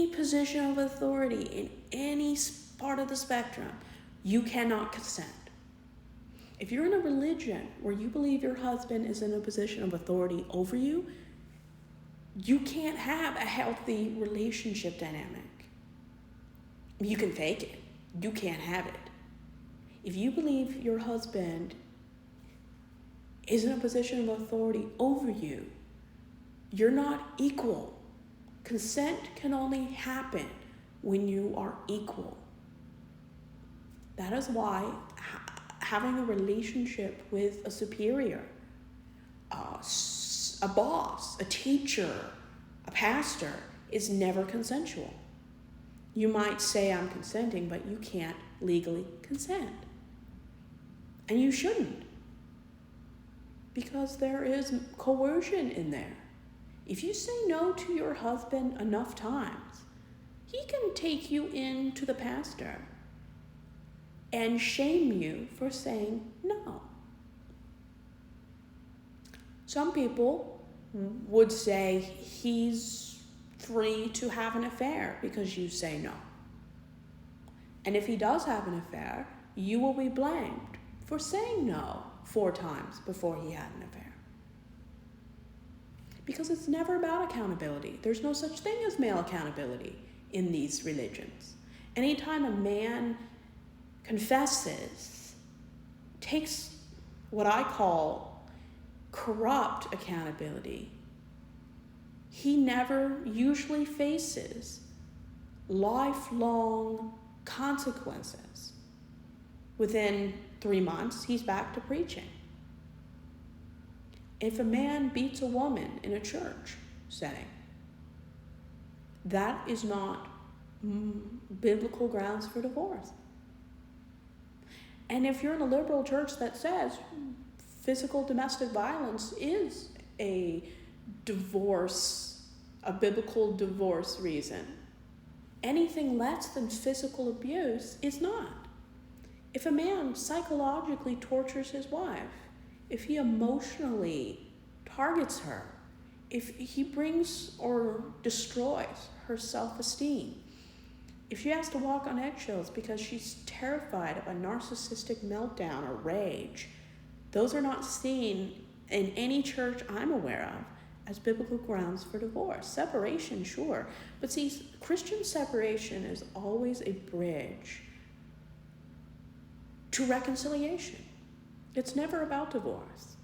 position of authority in any part of the spectrum, you cannot consent. If you're in a religion where you believe your husband is in a position of authority over you, you can't have a healthy relationship dynamic. You can fake it. You can't have it. If you believe your husband is in a position of authority over you, you're not equal. Consent can only happen when you are equal. That is why having a relationship with a superior, a boss, a teacher, a pastor is never consensual. You might say I'm consenting, but you can't legally consent. And you shouldn't, because there is coercion in there. If you say no to your husband enough times, he can take you into the pastor and shame you for saying no. Some people would say he's free to have an affair because you say no. And if he does have an affair, you will be blamed for saying no 4 times before he had an affair. Because it's never about accountability. There's no such thing as male accountability in these religions. Anytime a man confesses, takes what I call corrupt accountability, he never usually faces lifelong consequences. Within 3 months, he's back to preaching. If a man beats a woman in a church setting, that is not biblical grounds for divorce. And if you're in a liberal church that says physical domestic violence is a biblical divorce reason, anything less than physical abuse is not. If a man psychologically tortures his wife, if he emotionally targets her, if he brings or destroys her self-esteem, if she has to walk on eggshells because she's terrified of a narcissistic meltdown or rage, those are not seen in any church I'm aware of as biblical grounds for divorce. Separation, sure. But see, Christian separation is always a bridge to reconciliation. It's never about divorce.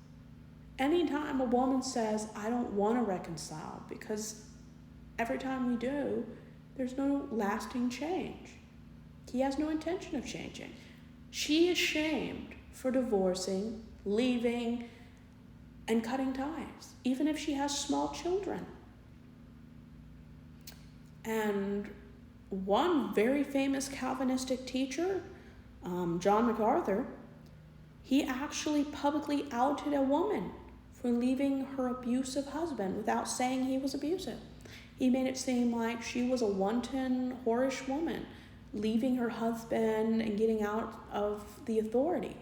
Anytime a woman says, I don't want to reconcile, because every time we do, there's no lasting change. He has no intention of changing. She is shamed for divorcing, leaving, and cutting ties, even if she has small children. And one very famous Calvinistic teacher, John MacArthur, he actually publicly outed a woman for leaving her abusive husband without saying he was abusive. He made it seem like she was a wanton, whorish woman, leaving her husband and getting out of the authority.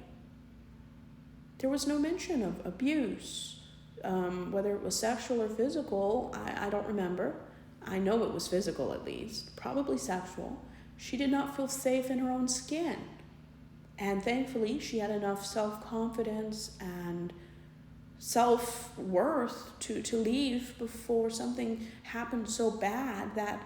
There was no mention of abuse, whether it was sexual or physical, I don't remember. I know it was physical at least, probably sexual. She did not feel safe in her own skin. And thankfully, she had enough self-confidence and self-worth to leave before something happened so bad that